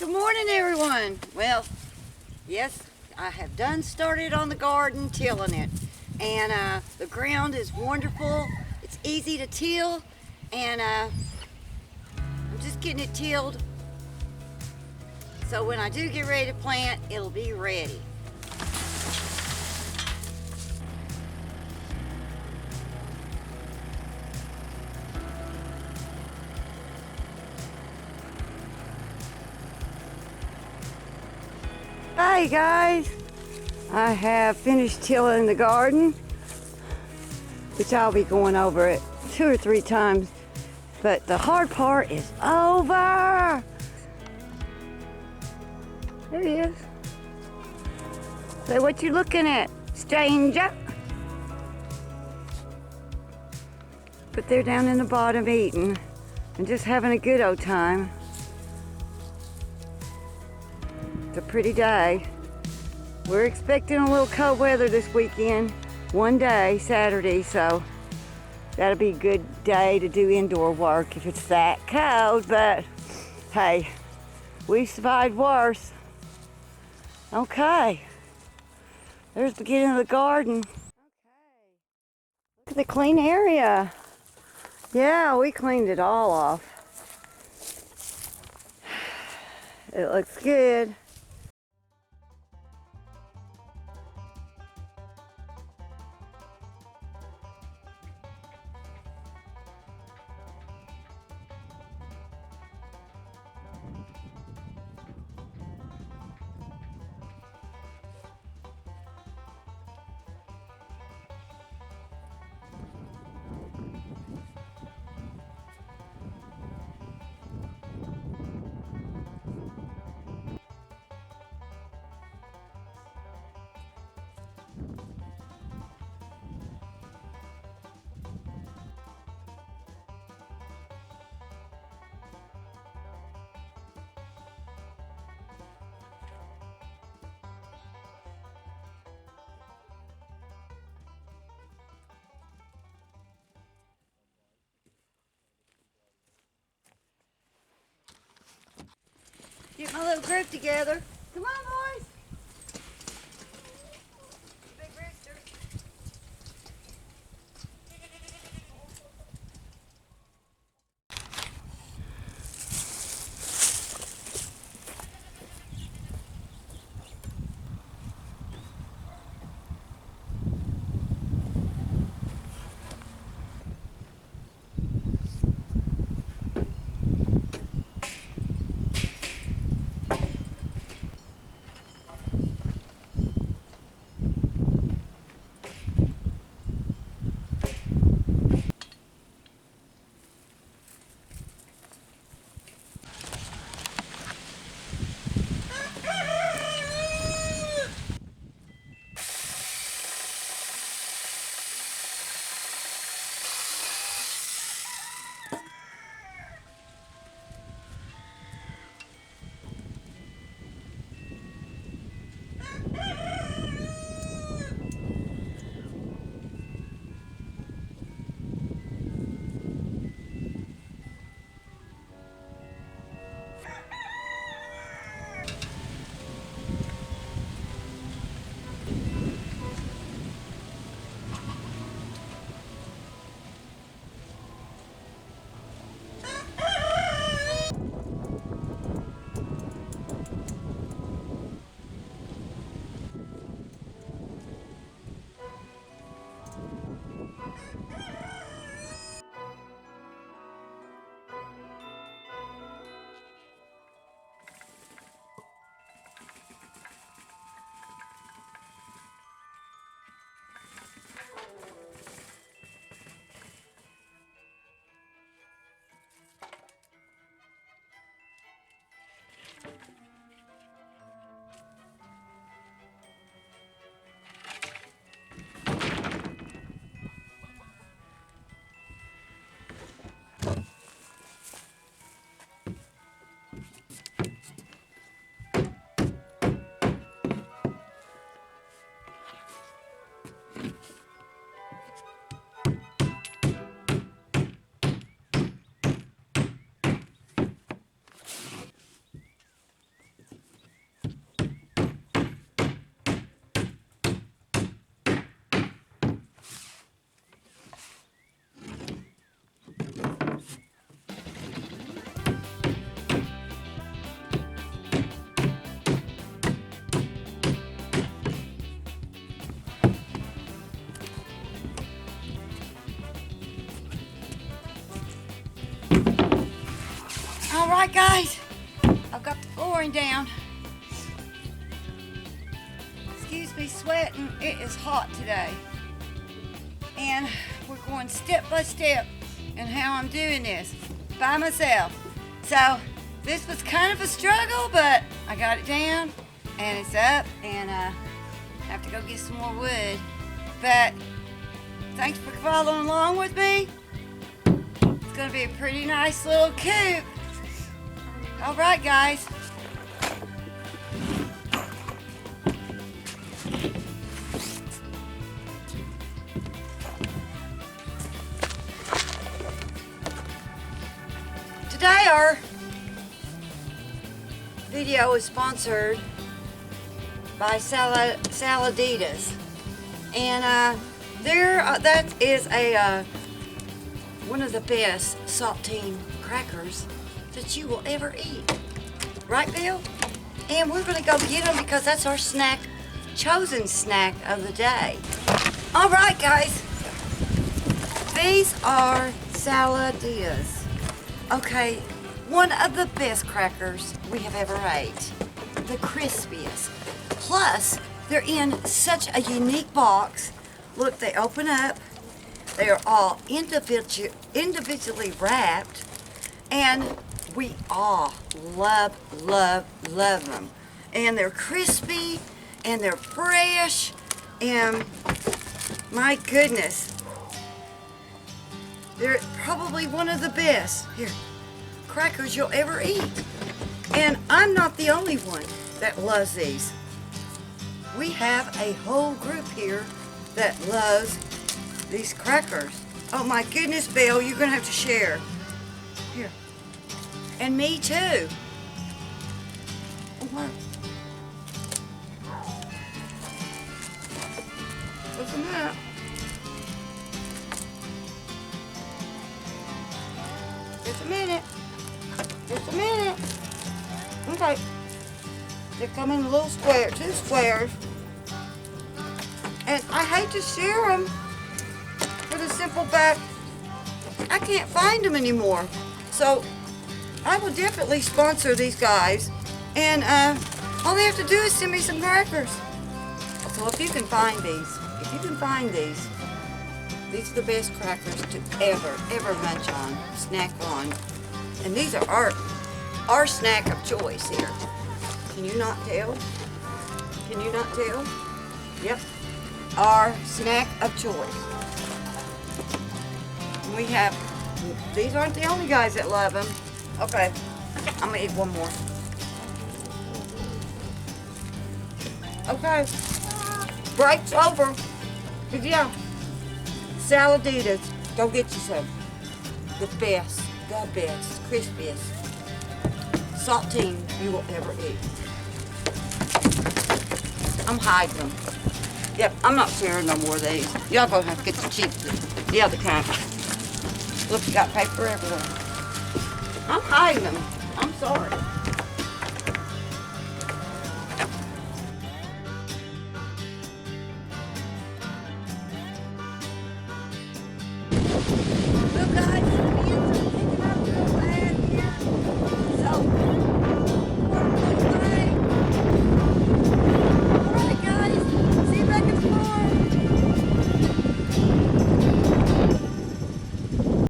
Good morning, everyone. Well, yes, I have done started on the garden, tilling it, and the ground is wonderful. It's easy to till, and I'm just getting it tilled, so when I do get ready to plant, it'll be ready. Hi guys, I have finished tilling the garden, which I'll be going over it 2 or 3 times, but the hard part is over. There he is. Say, what you looking at, stranger? But they're down in the bottom eating and just having a good old time. It's a pretty day. We're expecting a little cold weather this weekend. One day, Saturday, so that'll be a good day to do indoor work if it's that cold, but hey, we survived worse. Okay, there's the beginning of the garden. Okay, look at the clean area. Yeah, we cleaned it all off. It looks good. Get my little group together. Come on, boys. Big rooster. right, guys, I've got the flooring down. Excuse me sweating, it is hot today. And we're going step by step in how I'm doing this by myself. So this was kind of a struggle, but I got it down and it's up, and I have to go get some more wood. But thanks for following along with me. It's gonna be a pretty nice little coop. All right, guys. Today our video is sponsored by Saladitas, and that is a one of the best saltine crackers that you will ever eat, right, Bill? And we're gonna go get them because that's our snack, chosen snack of the day. All right, guys, these are Saladitas. Okay, one of the best crackers we have ever ate. The crispiest. Plus, they're in such a unique box. Look, they open up. They are all individually wrapped. And we all love them. And they're crispy, and they're fresh, and my goodness. They're probably one of the best crackers you'll ever eat. And I'm not the only one that loves these. We have a whole group here that loves these crackers. Oh my goodness, Bill, you're gonna have to share. Here. And me too. Oh, wow. Open that. Just a minute. Just a minute. Okay. They come in little squares, 2 squares. And I hate to share them for the simple fact I can't find them anymore. So I will definitely sponsor these guys. And all they have to do is send me some crackers. So if you can find these, these are the best crackers to ever munch on, snack on. And these are our snack of choice here. Can you not tell? Can you not tell? Yep. Our snack of choice. And we have, these aren't the only guys that love them. Okay, I'm gonna eat one more. Okay. Bright over. Yeah. Saladitas. Go get you some. The best, crispiest saltine you will ever eat. I'm hiding them. Yep, I'm not sharing no more of these. Y'all gonna have to get the cheap, the other kind. Look, you got paper everywhere. I'm hiding them. I'm sorry.